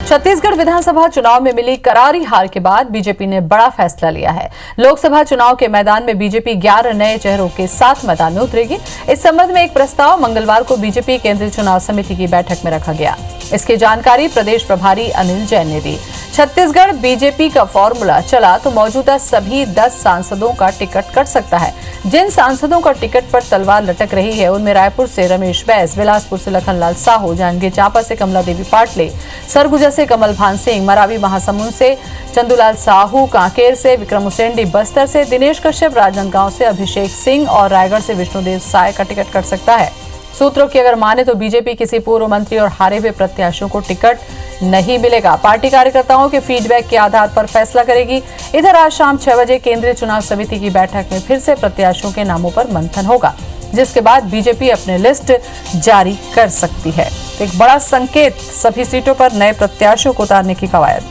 छत्तीसगढ़ विधानसभा चुनाव में मिली करारी हार के बाद बीजेपी ने बड़ा फैसला लिया है। लोकसभा चुनाव के मैदान में बीजेपी 11 नए चेहरों के साथ मैदान में उतरेगी। इस संबंध में एक प्रस्ताव मंगलवार को बीजेपी केंद्रीय चुनाव समिति की बैठक में रखा गया। इसकी जानकारी प्रदेश प्रभारी अनिल जैन ने दी। छत्तीसगढ़ बीजेपी का फॉर्मूला चला तो मौजूदा सभी 10 सांसदों का टिकट कट सकता है। जिन सांसदों का टिकट पर तलवार लटक रही है उनमें रायपुर से रमेश बैस, बिलासपुर से लखनलाल साहू, जांजगीर चांपा से कमला देवी पाटले, सरगुजा से कमल भान सिंह, मरावी महासमुंद से चंदूलाल साहू, कांकेर से विक्रम उसेंडी, बस्तर से दिनेश कश्यप, राजनांदगांव से अभिषेक सिंह और रायगढ़ से विष्णुदेव साय का टिकट कट सकता है। सूत्रों की अगर माने तो बीजेपी किसी पूर्व मंत्री और हारे हुए प्रत्याशियों को टिकट नहीं मिलेगा। पार्टी कार्यकर्ताओं के फीडबैक के आधार पर फैसला करेगी। इधर आज शाम 6 बजे केंद्रीय चुनाव समिति की बैठक में फिर से प्रत्याशियों के नामों पर मंथन होगा, जिसके बाद बीजेपी अपनी लिस्ट जारी कर सकती है। एक बड़ा संकेत, सभी सीटों पर नए प्रत्याशियों को उतारने की कवायद।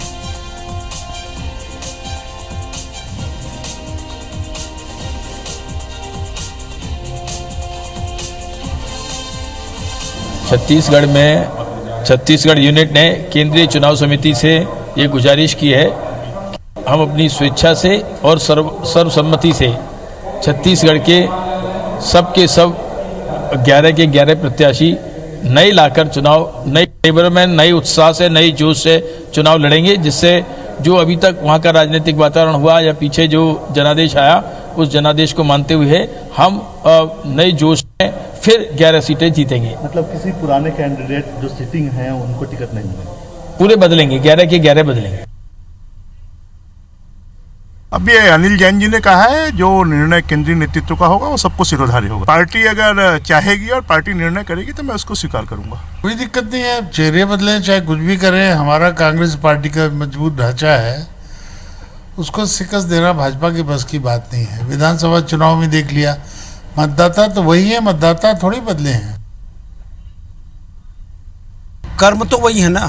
छत्तीसगढ़ यूनिट ने केंद्रीय चुनाव समिति से ये गुजारिश की है कि हम अपनी स्वेच्छा से और सर्वसम्मति से छत्तीसगढ़ के सब 11 के 11 प्रत्याशी नए लाकर चुनाव, नई टेबर में नई उत्साह से, नई जोश से चुनाव लड़ेंगे, जिससे जो अभी तक वहाँ का राजनीतिक वातावरण हुआ या पीछे जो जनादेश आया उस जनादेश को मानते हुए हम नए जोश में फिर 11 सीटें जीतेंगे। मतलब किसी पुराने कैंडिडेट जो सिटिंग हैं उनको टिकट नहीं मिलेगा, पूरे बदलेंगे, 11 के 11 बदलेंगे। अब ये अनिल जैन जी ने कहा है जो निर्णय केंद्रीय नेतृत्व का होगा वो सबको सिरोधार्य होगा। पार्टी अगर चाहेगी और पार्टी निर्णय करेगी तो मैं उसको स्वीकार करूंगा। कोई दिक्कत नहीं है, चेहरे बदलें चाहे कुछ भी करें। हमारा कांग्रेस पार्टी का मजबूत ढांचा है, उसको शिकस्त देना भाजपा की बस की बात नहीं है। विधानसभा चुनाव में देख लिया, मतदाता तो वही है, मतदाता थोड़ी बदले हैं। कर्म तो वही है ना,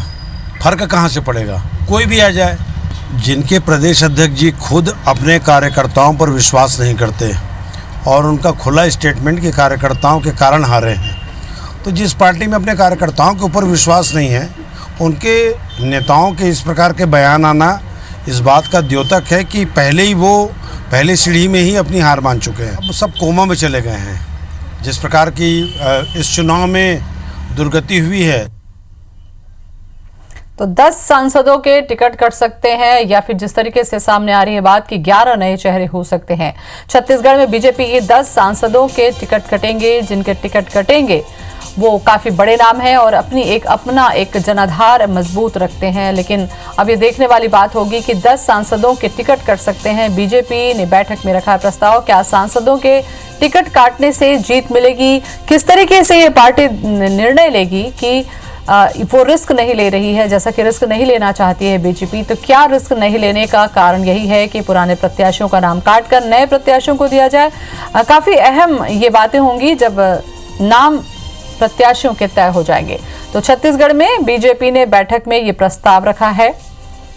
फर्क कहाँ से पड़ेगा, कोई भी आ जाए। जिनके प्रदेश अध्यक्ष जी खुद अपने कार्यकर्ताओं पर विश्वास नहीं करते और उनका खुला स्टेटमेंट के कार्यकर्ताओं के कारण हारे हैं, तो जिस पार्टी में अपने कार्यकर्ताओं के ऊपर विश्वास नहीं है, उनके नेताओं के इस प्रकार के बयान आना इस बात का द्योतक है कि पहले ही वो पहले सीढ़ी में ही अपनी हार मान चुके हैं। अब सब कोमा में चले गए हैं। जिस प्रकार की इस चुनाव में दुर्गति हुई है, तो 10 सांसदों के टिकट कट सकते हैं या फिर जिस तरीके से सामने आ रही है बात कि 11 नए चेहरे हो सकते हैं। छत्तीसगढ़ में बीजेपी के 10 सांसदों के टिकट कटेंगे। जिनके टिकट कटेंगे वो काफी बड़े नाम हैं और अपना एक जनाधार मजबूत रखते हैं। लेकिन अब ये देखने वाली बात होगी कि 10 सांसदों के टिकट कट सकते हैं। बीजेपी ने बैठक में रखा प्रस्ताव, क्या सांसदों के टिकट काटने से जीत मिलेगी, किस तरीके से ये पार्टी निर्णय लेगी कि वो रिस्क नहीं ले रही है, जैसा कि रिस्क नहीं लेना चाहती है बीजेपी। तो क्या रिस्क नहीं लेने का कारण यही है कि पुराने प्रत्याशियों का नाम काटकर नए प्रत्याशियों को दिया जाए। काफी अहम ये बातें होंगी जब नाम प्रत्याशियों के तय हो जाएंगे। तो छत्तीसगढ़ में बीजेपी ने बैठक में ये प्रस्ताव रखा है,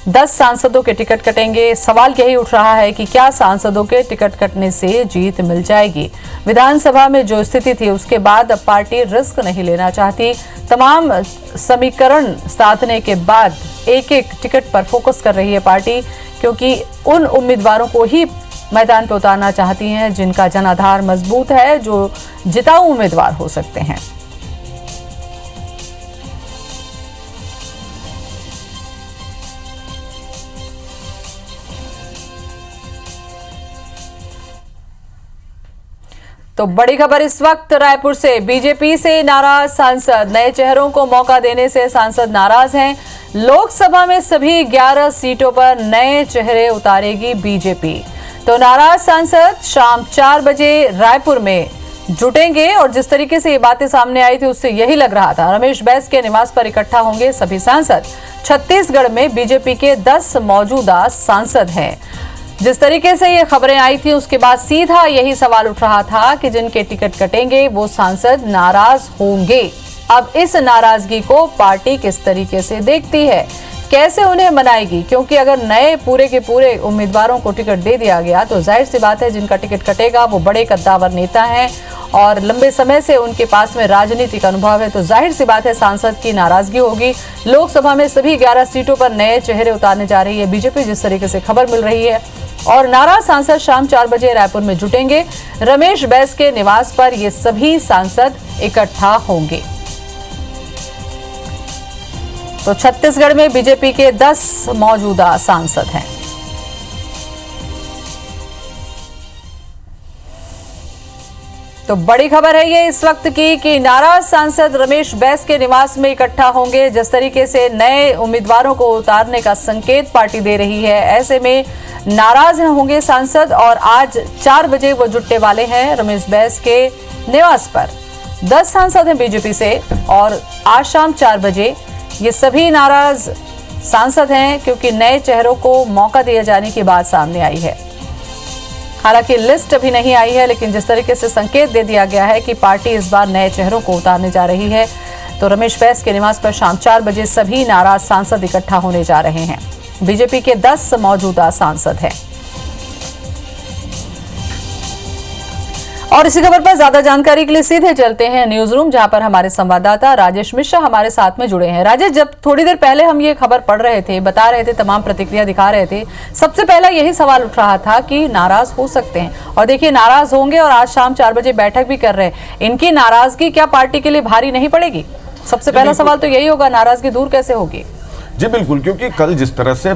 10 सांसदों के टिकट कटेंगे। सवाल यही उठ रहा है कि क्या सांसदों के टिकट कटने से जीत मिल जाएगी। विधानसभा में जो स्थिति थी उसके बाद अब पार्टी रिस्क नहीं लेना चाहती। तमाम समीकरण साधने के बाद एक एक टिकट पर फोकस कर रही है पार्टी, क्योंकि उन उम्मीदवारों को ही मैदान पर उतारना चाहती हैं जिनका जनाधार मजबूत है, जो जिताऊ उम्मीदवार हो सकते हैं। तो बड़ी खबर इस वक्त रायपुर से, बीजेपी से नाराज सांसद, नए चेहरों को मौका देने से सांसद नाराज हैं। लोकसभा में सभी 11 सीटों पर नए चेहरे उतारेगी बीजेपी। तो नाराज सांसद शाम 4 बजे रायपुर में जुटेंगे और जिस तरीके से ये बातें सामने आई थी उससे यही लग रहा था। रमेश बैस के निवास पर इकट्ठा होंगे सभी सांसद। छत्तीसगढ़ में बीजेपी के 10 मौजूदा सांसद हैं। जिस तरीके से ये खबरें आई थी उसके बाद सीधा यही सवाल उठ रहा था कि जिनके टिकट कटेंगे वो सांसद नाराज होंगे। अब इस नाराजगी को पार्टी किस तरीके से देखती है, कैसे उन्हें मनाएगी, क्योंकि अगर नए पूरे के पूरे उम्मीदवारों को टिकट दे दिया गया तो जाहिर सी बात है जिनका टिकट कटेगा वो बड़े कद्दावर नेता हैं और लंबे समय से उनके पास में राजनीतिक अनुभव है, तो जाहिर सी बात है सांसद की नाराजगी होगी। लोकसभा में सभी 11 सीटों पर नए चेहरे उतारने जा रही है बीजेपी, जिस तरीके से खबर मिल रही है, और नाराज सांसद शाम 4 बजे रायपुर में जुटेंगे। रमेश बैस के निवास पर ये सभी सांसद इकट्ठा होंगे। तो छत्तीसगढ़ में बीजेपी के 10 मौजूदा सांसद हैं। तो बड़ी खबर है ये इस वक्त की कि नाराज सांसद रमेश बैस के निवास में इकट्ठा होंगे। जिस तरीके से नए उम्मीदवारों को उतारने का संकेत पार्टी दे रही है, ऐसे में नाराज होंगे सांसद और आज 4 बजे वो जुटने वाले हैं रमेश बैस के निवास पर। 10 सांसद हैं बीजेपी से और आज शाम 4 बजे ये सभी नाराज सांसद हैं क्योंकि नए चेहरों को मौका दिए जाने की बात सामने आई है। हालांकि लिस्ट अभी नहीं आई है, लेकिन जिस तरीके से संकेत दे दिया गया है कि पार्टी इस बार नए चेहरों को उतारने जा रही है, तो रमेश बैस के निवास पर शाम 4 बजे सभी नाराज सांसद इकट्ठा होने जा रहे हैं। बीजेपी के 10 मौजूदा सांसद हैं। और इसी खबर पर ज्यादा जानकारी के लिए सीधे चलते हैं न्यूज रूम, जहां पर हमारे संवाददाता राजेश मिश्रा हमारे साथ में जुड़े हैं। राजेश, जब थोड़ी देर पहले हम ये खबर पढ़ रहे थे, बता रहे थे, तमाम प्रतिक्रिया दिखा रहे थे, सबसे पहला यही सवाल उठ रहा था कि नाराज हो सकते हैं और देखिए नाराज होंगे और आज शाम 4 बजे बैठक भी कर रहे हैं। इनकी नाराजगी क्या पार्टी के लिए भारी नहीं पड़ेगी? सबसे पहला सवाल तो यही होगा, नाराजगी दूर कैसे होगी? जी बिल्कुल, क्योंकि कल जिस तरह से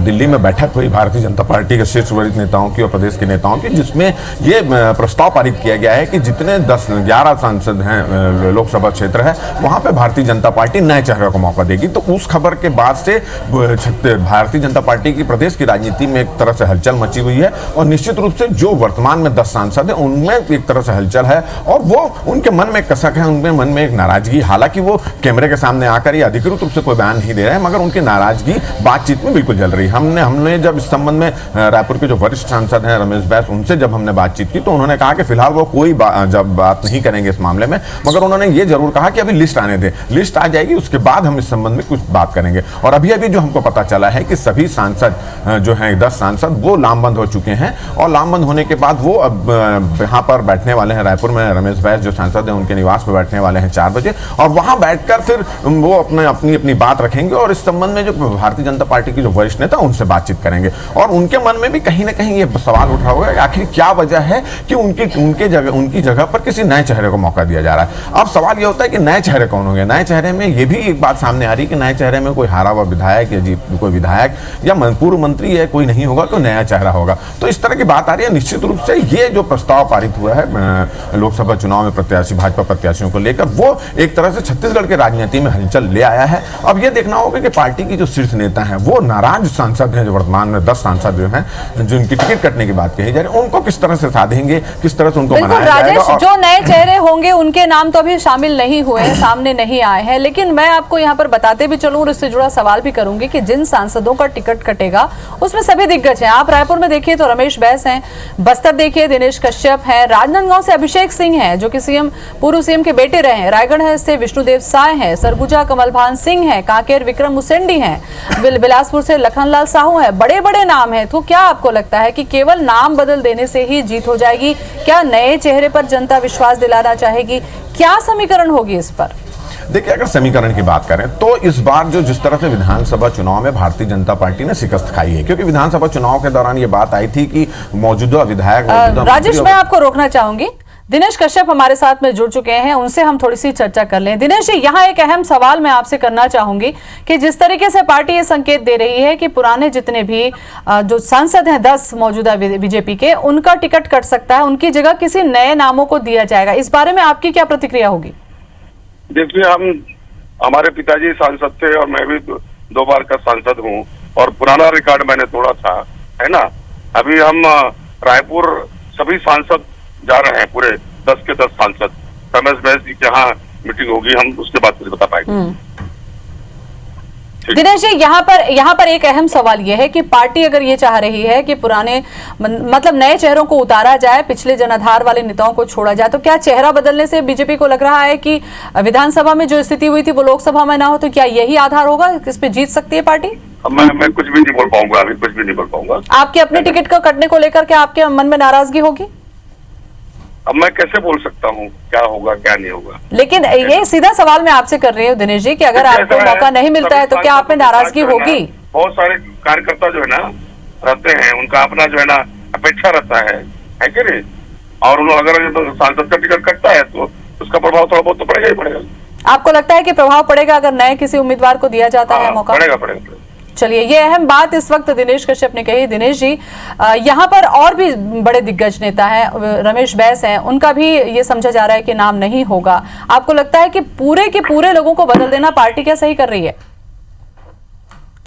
दिल्ली में बैठक हुई भारतीय जनता पार्टी के शीर्ष वरिष्ठ नेताओं की और प्रदेश के नेताओं की, जिसमें ये प्रस्ताव पारित किया गया है कि जितने 11 सांसद हैं लोकसभा क्षेत्र है, वहां पे भारतीय जनता पार्टी नए चेहरे को मौका देगी। तो उस खबर के बाद से भारतीय जनता पार्टी की प्रदेश की राजनीति में एक तरह से हलचल मची हुई है और निश्चित रूप से जो वर्तमान में 10 सांसद है उनमें एक तरह से हलचल है और वो उनके मन में कसक है, उनके मन में एक नाराजगी। हालांकि वो कैमरे के सामने आकर ये अधिकृत रूप से कोई बयान नहीं दे रहे हैं, मगर उनकी नाराजगी बातचीत में बिल्कुल जल रही है। हमने जब इस संबंध में रायपुर के जो वरिष्ठ सांसद हैं रमेश बैस, उनसे जब हमने बातचीत की तो उन्होंने कहा कि फिलहाल वो कोई जब बात नहीं करेंगे इस मामले में, मगर उन्होंने ये जरूर कहा कि अभी लिस्ट आने दें, लिस्ट आ जाएगी उसके बाद हम इस संबंध में कुछ बात करेंगे। और अभी जो हमको पता चला है कि सभी सांसद जो हैं 10 सांसद वो लामबंद हो चुके हैं और लामबंद होने के बाद वो अब यहाँ पर बैठने वाले हैं रायपुर में। रमेश बैस जो सांसद हैं उनके निवास पर बैठने वाले हैं 4 बजे और वहां बैठकर फिर वो अपनी बात रखेंगे और इस संबंध में जो भारतीय जनता पार्टी की जो वरिष्ठ नेता उनसे बातचीत करेंगे। और उनके मन में भी कहीं ना कहीं ये सवाल उठ रहा होगा कि आखिर क्या वजह है कि उनकी जगह पर किसी नए चेहरे को मौका दिया जा रहा है। अब सवाल ये होता है कि नए चेहरे कौन होंगे? नए चेहरे में ये भी एक बात सामने आ रही है कि नए चेहरे में कोई हारा हुआ विधायक या कोई विधायक या पूर्व मंत्री है, कोई नहीं होगा तो नया चेहरा होगा। तो इस तरह की बात आ रही है। निश्चित रूप से ये जो प्रस्ताव पारित हुआ है लोकसभा चुनाव में प्रत्याशी भाजपा प्रत्याशियों को लेकर, वो एक तरह से छत्तीसगढ़ के राजनीति में हलचल ले आया है। अब ये देखना होगा कि पार्टी की जो शीर्ष नेता हैं वो नाराज सांसद हैं, जो वर्तमान में 10 सांसद जो हैं जिनकी टिकट कटने की बात कही जा रही है, उनको किस तरह से साधेंगे, किस तरह से उनको मनाया जाएगा। और जो नए चेहरे होंगे उनके नाम तो अभी शामिल नहीं हुए हैं, सामने नहीं आए हैं, लेकिन मैं आपको यहाँ पर बताते भी चलूं और इससे जुड़ा सवाल भी करूंगी कि जिन सांसदों का टिकट कटेगा उसमें सभी दिग्गज हैं। आप रायपुर में देखिए तो रमेश बैस हैं, बस्तर देखिए दिनेश कश्यप है, राजनांदगांव से अभिषेक सिंह है जो कि पूर्व सीएम के बेटे रहे हैं, रायगढ़ से विष्णुदेव साय है, सरगुजा कमलभान सिंह है, कांकेर विक्रम मुसेंडी है, बिलासपुर से लखनलाल साहू है। बड़े बड़े नाम हैं। तो क्या आपको लगता है कि केवल नाम बदल देने से ही जीत हो जाएगी? क्या नए चेहरे पर जनता विश्वास दिलाना चाहेगी? क्या समीकरण होगी इस पर? देखिए, अगर समीकरण की बात करें तो इस बार जिस तरह से विधानसभा चुनाव में भारतीय जनता पार्टी ने शिकस्त खाई है, क्योंकि विधानसभा चुनाव के दौरान ये बात आई थी कि मौजूदा विधायक राजेश, मैं आपको रोकना चाहूंगी। दिनेश कश्यप हमारे साथ में जुड़ चुके हैं, उनसे हम थोड़ी सी चर्चा कर लें। दिनेश जी, यहाँ एक अहम सवाल मैं आपसे करना चाहूंगी कि जिस तरीके से पार्टी ये संकेत दे रही है कि पुराने जितने भी जो सांसद हैं 10 मौजूदा बीजेपी के, उनका टिकट कट सकता है, उनकी जगह किसी नए नामों को दिया जाएगा, इस बारे में आपकी क्या प्रतिक्रिया होगी? देखिए, हमारे पिताजी सांसद थे और मैं भी 2 बार का सांसद हूँ और पुराना रिकॉर्ड मैंने तोड़ा था, है ना। अभी हम रायपुर सभी सांसद जा रहे हैं, पूरे 10 के 10 सांसद। रमेश बैस जी के यहाँ मीटिंग होगी, हम उसके बाद कुछ बता पाएंगे। दिनेश जी, यहाँ पर एक अहम सवाल यह है कि पार्टी अगर ये चाह रही है कि पुराने मतलब नए चेहरों को उतारा जाए, पिछले जनाधार वाले नेताओं को छोड़ा जाए, तो क्या चेहरा बदलने से बीजेपी को लग रहा है कि विधानसभा में जो स्थिति हुई थी वो लोकसभा में ना हो, तो क्या यही आधार होगा, इस पे जीत सकती है पार्टी? मैं कुछ भी नहीं बोल पाऊंगा, अभी कुछ भी नहीं बोल पाऊंगा। आपके अपने टिकट को कटने को लेकर क्या आपके मन में नाराजगी होगी? अब मैं कैसे बोल सकता हूँ क्या होगा क्या नहीं होगा? लेकिन ये सीधा सवाल मैं आपसे कर रही हूँ दिनेश जी कि अगर आपको मौका नहीं मिलता है तो क्या आप में नाराजगी होगी? बहुत सारे कार्यकर्ता जो है ना रहते हैं, उनका अपना जो है ना अपेक्षा रहता है कि नहीं? और अगर सांसद का टिकट कटता है तो उसका प्रभाव थोड़ा बहुत तो पड़ेगा ही पड़ेगा। आपको लगता है कि प्रभाव पड़ेगा अगर नए किसी उम्मीदवार को दिया जाता है मौका? पड़ेगा। चलिए, ये अहम बात इस वक्त दिनेश कश्यप ने कही। दिनेश जी, यहाँ पर और भी बड़े दिग्गज नेता हैं, रमेश बैस हैं, उनका भी ये समझा जा रहा है कि नाम नहीं होगा। आपको लगता है कि पूरे के पूरे लोगों को बदल देना पार्टी क्या सही कर रही है?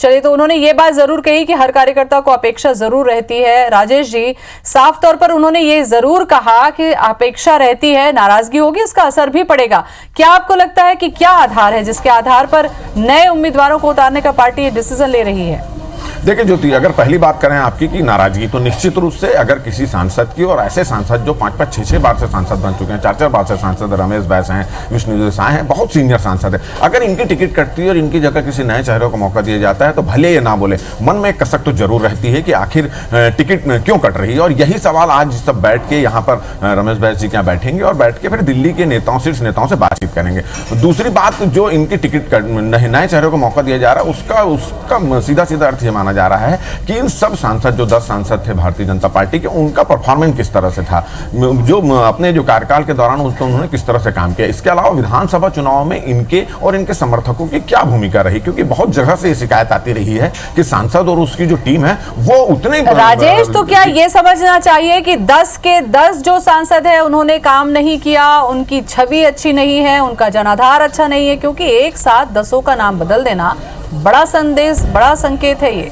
चलिए, तो उन्होंने ये बात जरूर कही कि हर कार्यकर्ता को अपेक्षा जरूर रहती है। राजेश जी, साफ तौर पर उन्होंने ये जरूर कहा कि अपेक्षा रहती है, नाराजगी होगी, इसका असर भी पड़ेगा। क्या आपको लगता है कि क्या आधार है जिसके आधार पर नए उम्मीदवारों को उतारने का पार्टी ये डिसीजन ले रही है? देखिए ज्योति, अगर पहली बात करें आपकी की नाराजगी, तो निश्चित रूप से अगर किसी सांसद की, और ऐसे सांसद जो 5-5, 6-6 बार से सांसद बन चुके हैं, 4-4 बार से सांसद रमेश बैस हैं, विष्णुदेव साय हैं, बहुत सीनियर सांसद है, अगर इनकी टिकट कटती है और इनकी जगह किसी नए चेहरे को मौका दिया जाता है तो भले ये ना बोले, मन में एक कसक तो जरूर रहती है कि आखिर टिकट क्यों कट रही है। और यही सवाल आज सब बैठ के यहाँ पर रमेश बैस जी क्या बैठेंगे और बैठ के फिर दिल्ली के नेताओं, शीर्ष नेताओं से बातचीत करेंगे। दूसरी बात, जो इनकी टिकट नए चेहरे को मौका दिया जा रहा है उसका सीधा सीधा अर्थ ये माना जा रहा है कि इन सब सांसद, जो 10 सांसद थे भारतीय जनता पार्टी के, उनका परफॉर्मेंस किस तरह से था, जो अपने जो कार्यकाल के दौरान उन्होंने किस तरह से काम किया। इसके अलावा विधानसभा चुनाव में इनके और इनके समर्थकों की क्या भूमिका रही, क्योंकि बहुत जगह से ये शिकायत आती रही है कि सांसद और उसकी जो टीम है वो उतने। राजेश, तो क्या ये समझना चाहिए कि 10 के 10 जो सांसद है उन्होंने काम नहीं किया, उनकी छवि अच्छी नहीं है, उनका जनाधार अच्छा नहीं है? क्योंकि एक साथ 10 का नाम बदल देना बड़ा संदेश, बड़ा संकेत है ये।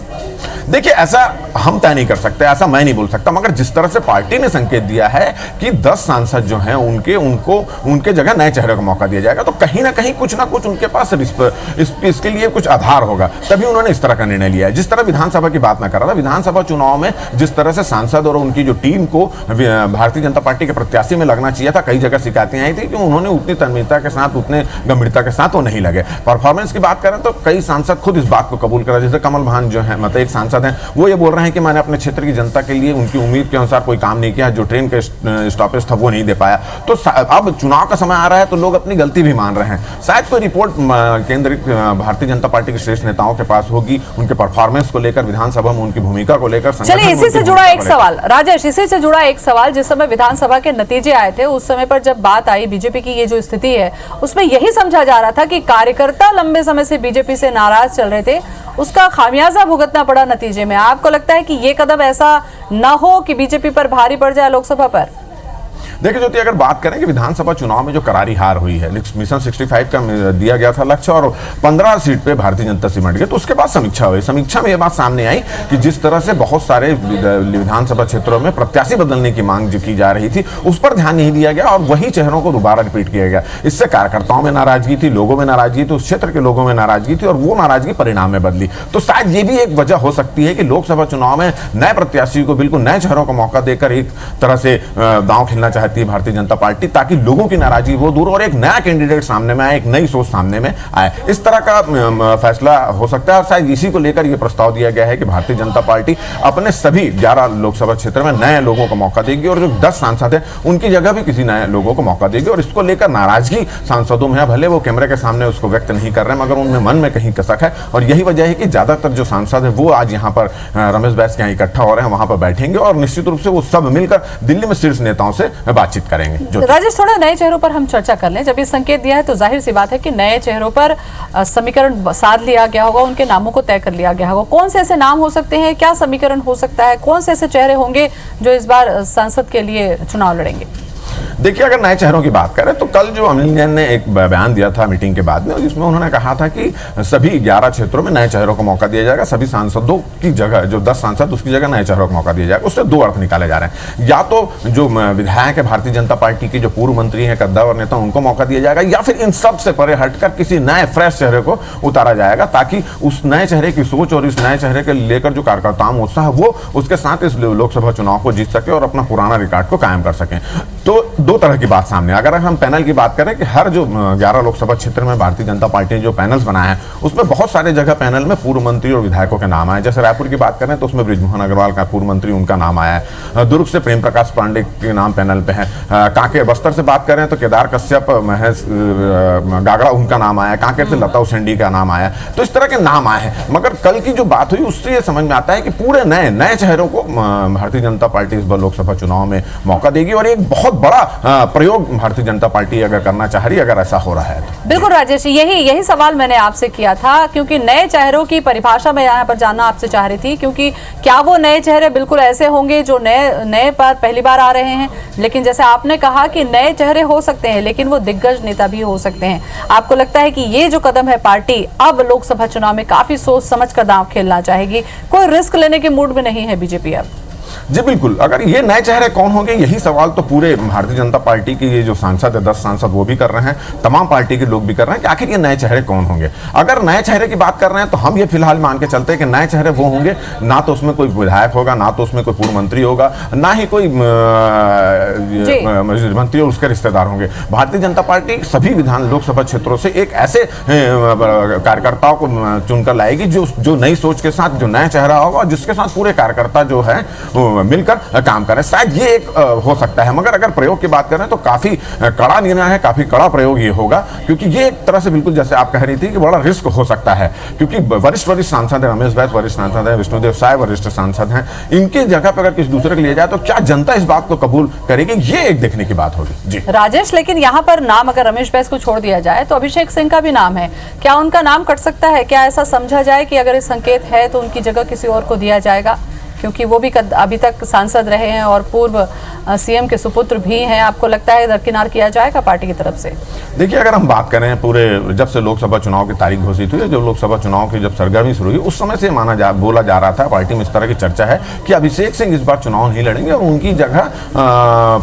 देखिए, ऐसा हम तय नहीं कर सकते, ऐसा मैं नहीं बोल सकता, मगर जिस तरह से पार्टी ने संकेत दिया है कि 10 सांसद जो हैं उनके जगह नए चेहरे को मौका दिया जाएगा, तो कहीं ना कहीं कुछ ना कुछ उनके पास इसके लिए कुछ आधार होगा, तभी उन्होंने इस तरह का निर्णय लिया है। जिस तरह विधानसभा की बात मैं कर रहा था, विधानसभा चुनाव में जिस तरह से सांसद और उनकी जो टीम को भारतीय जनता पार्टी के प्रत्याशी में लगना चाहिए था, कई जगह शिकायतें आई थी कि उन्होंने उतनी तन्मयता के साथ, उतने गंभीरता के साथ वो नहीं लगे। परफॉर्मेंस की बात करें तो कई सांसद खुद इस बात को कबूल करा, जैसे कमल भान जो है, मतलब एक सांसद हैं, वो ये बोल रहे हैं कि मैंने अपने क्षेत्र की जनता के लिए उनकी उम्मीद के अनुसार कोई काम नहीं किया, जो ट्रेन के स्टॉपेज था वो नहीं दे पाया। तो अब चुनाव का समय आ रहा है तो लोग अपनी गलती भी मान रहे हैं। शायद कोई रिपोर्ट केंद्रीय भारतीय जनता पार्टी के शीर्ष नेताओं के पास होगी, उनके परफॉर्मेंस को लेकर, विधानसभा में उनकी भूमिका को लेकर। चलिए, इसी से जुड़ा एक सवाल राजेश, इसी से जुड़ा एक सवाल, जिस समय विधानसभा के नतीजे आए थे उस समय पर जब बात आई बीजेपी की ये जो स्थिति है, उसमें यही समझा जा रहा था कि कार्यकर्ता लंबे समय से बीजेपी से नाराज चल रहे थे, उसका खामियाजा भुगतना पड़ा नतीजे में। आपको लगता है कि ये कदम ऐसा न हो कि बीजेपी पर भारी पड़ जाए लोकसभा पर? देखिए ज्योति, अगर बात करें कि विधानसभा चुनाव में जो करारी हार हुई है, मिशन 65 का दिया गया था लक्ष्य और 15 सीट पे भारतीय जनता सिमट गई, तो उसके बाद समीक्षा हुई। समीक्षा में यह बात सामने आई कि जिस तरह से बहुत सारे विधानसभा क्षेत्रों में प्रत्याशी बदलने की मांग जो की जा रही थी, उस पर ध्यान नहीं दिया गया और वही चेहरों को दोबारा रिपीट किया गया। इससे कार्यकर्ताओं में नाराजगी थी, लोगों में नाराजगी थी, उस क्षेत्र के लोगों में नाराजगी थी और वो नाराजगी परिणाम में बदली। तो शायद ये भी एक वजह हो सकती है कि लोकसभा चुनाव में नए प्रत्याशी को, बिल्कुल नए चेहरों को मौका देकर एक तरह से दांव खेलना चाहती है भारतीय जनता पार्टी, ताकि लोगों की नाराजगी वो दूर और एक नया कैंडिडेट सामने में आए, एक नई सोच सामने में आए। इस तरह का फैसला हो सकता है और शायद इसी को लेकर यह प्रस्ताव दिया गया है कि भारतीय जनता पार्टी अपने सभी 11 लोकसभा क्षेत्र में नए लोगों को मौका देगी और जो 10 सांसद हैं उनकी जगह भी किसी नए लोगों को मौका देगी। और इसको लेकर नाराजगी सांसदों में है, भले वो कैमरे के सामने उसको व्यक्त नहीं कर रहे, मगर उनमें मन में कहीं कसक है। और यही वजह है कि ज्यादातर जो सांसद है वो आज यहाँ पर रमेश बैस के यहाँ इकट्ठा हो रहे हैं, वहां पर बैठेंगे और निश्चित रूप से वो सब मिलकर दिल्ली में शीर्ष नेताओं से बातचीत करेंगे। राजेश, थोड़ा नए चेहरों पर हम चर्चा कर लें। जब ये संकेत दिया है तो जाहिर सी बात है कि नए चेहरों पर समीकरण साध लिया गया होगा, उनके नामों को तय कर लिया गया होगा। कौन से ऐसे नाम हो सकते हैं, क्या समीकरण हो सकता है, कौन से ऐसे चेहरे होंगे जो इस बार संसद के लिए चुनाव लड़ेंगे? देखिए, अगर नए चेहरों की बात करें तो कल जो अनिल जैन ने एक बयान दिया था मीटिंग के बाद में, जिसमें उन्होंने कहा था कि सभी 11 क्षेत्रों में नए चेहरों को मौका दिया जाएगा, सभी सांसदों की जगह जो 10 सांसद उसकी जगह नए चेहरों को मौका दिया जाएगा। उससे दो अर्थ निकाले जा रहे हैं, या तो जो विधायक है भारतीय जनता पार्टी के, जो पूर्व मंत्री हैं, कद्दावर नेता, उनको मौका दिया जाएगा, या फिर इन सब से परे हटकर किसी नए फ्रेश चेहरे को उतारा जाएगा, ताकि उस नए चेहरे की सोच और इस नए चेहरे के लेकर जो कार्यकर्ताओं में उत्साह, वो उसके साथ इस लोकसभा चुनाव को जीत सके और अपना पुराना रिकॉर्ड को कायम कर सकें। तो दो तरह की बात सामने। अगर हम पैनल की बात करें कि हर जो 11 लोकसभा क्षेत्र में भारतीय जनता पार्टी ने जो पैनल्स बनाए हैं, उसमें बहुत सारे जगह पैनल में पूर्व मंत्री और विधायकों के नाम आए। जैसे रायपुर की बात करें तो उसमें बृजमोहन अग्रवाल का पूर्व मंत्री, उनका नाम आया है। दुर्ग से प्रेम प्रकाश पांडे के नाम पैनल पे है। कांकेर बस्तर से बात करें तो केदार कश्यप, महेश गागड़ा, उनका नाम आया। कांकेर से लता उसेंडी का नाम आया। तो इस तरह के नाम आए हैं। मगर कल की जो बात हुई उससे ये समझ में आता है कि पूरे नए चेहरों को भारतीय जनता पार्टी इस बार लोकसभा चुनाव में मौका देगी, और एक बहुत बड़ा प्रयोग भारतीय जनता पार्टी अगर करना चाह रही है, अगर ऐसा हो रहा है तो। बिल्कुल राजेश, यही सवाल मैंने आपसे किया था, क्योंकि नए चेहरों की परिभाषा मैं यहाँ पर जानना आपसे चाह रही थी, क्योंकि क्या वो नए चेहरे बिल्कुल ऐसे होंगे जो नए पर पहली बार आ रहे हैं, लेकिन जैसे आपने कहा कि नए चेहरे हो सकते हैं लेकिन वो दिग्गज नेता भी हो सकते हैं। आपको लगता है कि ये जो कदम है पार्टी अब लोकसभा चुनाव में काफी सोच समझ कर दांव खेलना चाहेगी, कोई रिस्क लेने के मूड में नहीं है बीजेपी अब? जी बिल्कुल। अगर ये नए चेहरे कौन होंगे, यही सवाल तो पूरे भारतीय जनता पार्टी के ये जो सांसद है, 10 सांसद, वो भी कर रहे हैं, तमाम पार्टी के लोग भी कर रहे हैं कि आखिर ये नए चेहरे कौन होंगे। अगर नए चेहरे की बात कर रहे हैं तो हम ये फिलहाल मान के चलते हैं कि नए चेहरे वो होंगे, ना तो उसमें कोई विधायक होगा, ना तो उसमें कोई पूर्व मंत्री होगा, ना ही कोई मंत्री और उसके रिश्तेदार होंगे। भारतीय जनता पार्टी सभी लोकसभा क्षेत्रों से एक ऐसे कार्यकर्ताओं को चुनकर लाएगी जो नई सोच के साथ, जो नया चेहरा होगा और जिसके साथ पूरे कार्यकर्ता जो है मिलकर काम करें। शायद ये एक हो सकता है। मगर अगर प्रयोग की बात करें तो काफी कड़ा निर्णय है, काफी कड़ा प्रयोग ये होगा, क्योंकि ये एक तरह से बिल्कुल जैसे आप कह रही थी कि बड़ा रिस्क हो सकता है, क्योंकि वरिष्ठ सांसद है, रमेश बैस वरिष्ठ सांसद है, विष्णुदेव साय वरिष्ठ सांसद हैं, इनकी जगह पर अगर किसी दूसरे को लिया जाए तो क्या जनता इस बात को कबूल करेगी, ये एक देखने की बात होगी। जी राजेश, लेकिन यहाँ पर नाम अगर रमेश बैस को छोड़ दिया जाए तो अभिषेक सिंह का भी नाम है, क्या उनका नाम कट सकता है? क्या ऐसा समझा जाए कि अगर ये संकेत है तो उनकी जगह किसी और को दिया जाएगा, क्योंकि वो भी अभी तक सांसद रहे हैं और पूर्व सीएम के सुपुत्र भी हैं? आपको लगता है दरकिनार किया जाएगा पार्टी की तरफ से? देखिए, अगर हम बात करें पूरे जब से लोकसभा चुनाव की तारीख घोषित हुई, जब लोकसभा चुनाव की जब सरगर्मी शुरू हुई, उस समय से बोला जा रहा था, पार्टी में इस तरह की चर्चा है कि अभिषेक सिंह इस बार चुनाव नहीं लड़ेंगे और उनकी जगह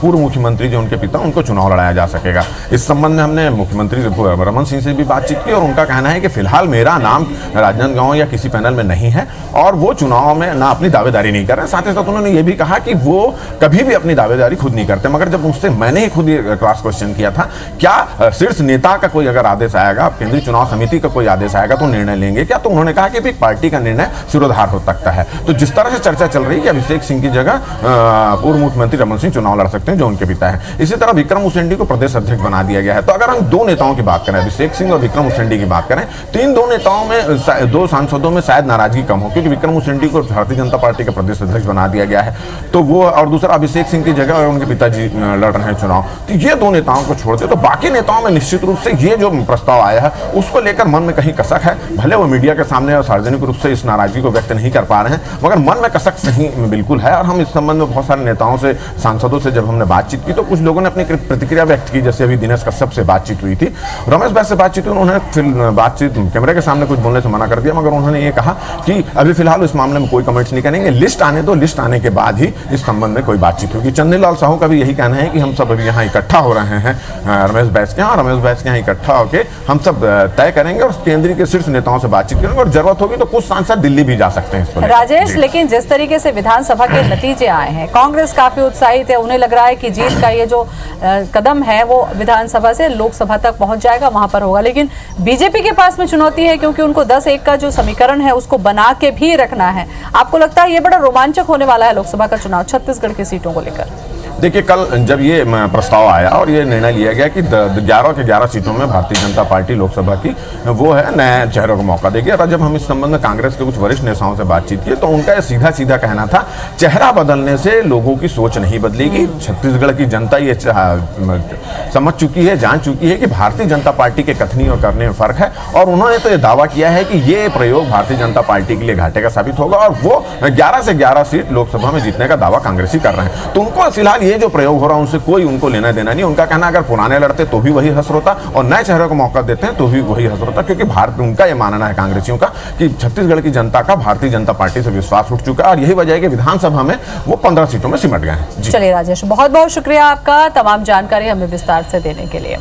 पूर्व मुख्यमंत्री जो उनके पिता, उनको चुनाव लड़ाया जा सकेगा। इस संबंध में हमने मुख्यमंत्री रमन सिंह से भी बातचीत की और उनका कहना है कि फिलहाल मेरा नाम राजनांदगांव या किसी पैनल में नहीं है और वो चुनाव में ना अपनी दावेदारी नहीं कर रहे हैं। साथ ही साथ उन्होंने ये भी कहा कि वो कभी भी अपनी दावेदारी खुद नहीं करते। मगर जब उनसे मैंने ही खुद क्रॉस क्वेश्चन किया था, क्या शीर्ष नेता का कोई अगर आदेश आएगा, केंद्रीय चुनाव समिति का कोई आदेश आएगा तो निर्णय लेंगे क्या, तो उन्होंने कहा कि भी पार्टी का निर्णय सिरोधार हो सकता है। तो जिस तरह से चर्चा चल रही है कि अभिषेक सिंह की जगह पूर्व मुख्यमंत्री रमन सिंह चुनाव लड़ सकते हैं जो उनके पिता है। इसी तरह विक्रम उसेंडी को प्रदेश अध्यक्ष बना दिया गया है। तो अगर हम दो नेताओं की बात करें, अभिषेक सिंह और विक्रम उसेंडी की बात करें, तो इन दो नेताओं में, दो सांसदों में शायद नाराजगी कम हो, क्योंकि विक्रम उसेंडी को भारतीय जनता पार्टी का प्रदेश अध्यक्ष बना दिया गया है, तो वो, और दूसरा अभिषेक सिंह की जगह उनके पिताजी लड़ रहे हैं चुनाव। तो ये दो नेताओं को छोड़ दे तो बाकी नेताओं में निश्चित रूप से ये जो प्रस्ताव आया है उसको लेकर मन में कहीं कसक है। भले वो मीडिया के सामने और सार्वजनिक रूप से इस नाराजगी को व्यक्त नहीं कर पा रहे हैं, मगर मन में कसक सही बिल्कुल है। और हम इस संबंध में बहुत सारे नेताओं से, सांसदों से जब हमने बातचीत की तो कुछ लोगों ने अपनी प्रतिक्रिया व्यक्त की। जैसे अभी दिनेश कश्यप से बातचीत हुई थी, रमेश बैस से बातचीत हुई, उन्होंने फिर बातचीत कैमरे के सामने कुछ बोलने से मना कर दिया, मगर उन्होंने ये कहा कि अभी फिलहाल इस मामले में कोई कमेंट्स नहीं करेंगे, लिस्ट आने दो, लिस्ट आने के बाद ही इस संबंध में कोई बातचीत होगी। चंद्रलाल साहू का भी यही कहना है कि हम सब अभी यहाँ इकट्ठा हो रहे हैं रमेश बैस के यहाँ, रमेश बैस के यहाँ इकट्ठा होकर हम सब तय करेंगे और केंद्रीय के शीर्ष नेताओं से बातचीत करेंगे और जरूरत होगी तो कुछ सांसद दिल्ली भी जा सकते हैं। राजेश, लेकिन जिस तरीके से विधानसभा के नतीजे आए हैं, कांग्रेस काफी उत्साहित है, उन्हें लग रहा है कि जीत का ये जो कदम है वो विधानसभा से लोकसभा तक पहुंच जाएगा, वहां पर होगा। लेकिन बीजेपी के पास में चुनौती है, क्योंकि उनको 10-1 का जो समीकरण है उसको बना के भी रखना है। आपको लगता है ये बड़ा रोमांचक होने वाला है लोकसभा का चुनाव छत्तीसगढ़ की सीटों को लेकर? देखिए, कल जब ये प्रस्ताव आया और ये निर्णय लिया गया कि 11 के 11 सीटों में भारतीय जनता पार्टी लोकसभा की वो है नए चेहरों को मौका देगी, और जब हम इस संबंध में कांग्रेस के कुछ वरिष्ठ नेताओं से बातचीत की तो उनका सीधा सीधा कहना था, चेहरा बदलने से लोगों की सोच नहीं बदलेगी। छत्तीसगढ़ की जनता ये समझ चुकी है, जान चुकी है कि भारतीय जनता पार्टी के कथनी और करने में फर्क है, और उन्होंने तो ये दावा किया है कि ये प्रयोग भारतीय जनता पार्टी के लिए घाटे का साबित होगा और वो 11 से 11 सीट लोकसभा में जीतने का दावा कांग्रेसी कर रहे हैं। तो उनको फिलहाल ये जो प्रयोग हो रहा है उनसे कोई उनको लेना देना नहीं। उनका कहना अगर पुराने लड़ते तो भी वही हश्र होता और नए चेहरे को मौका देते हैं तो भी वही हश्र होता, क्योंकि भारत उनका ये मानना है कांग्रेसियों का कि छत्तीसगढ़ की जनता का भारतीय जनता पार्टी से विश्वास उठ चुका है और यही वजह है कि विधानसभा में वो 15 सीटों में सिमट गए हैं। चलिए राजेश, बहुत बहुत शुक्रिया आपका तमाम जानकारी हमें विस्तार से देने के लिए।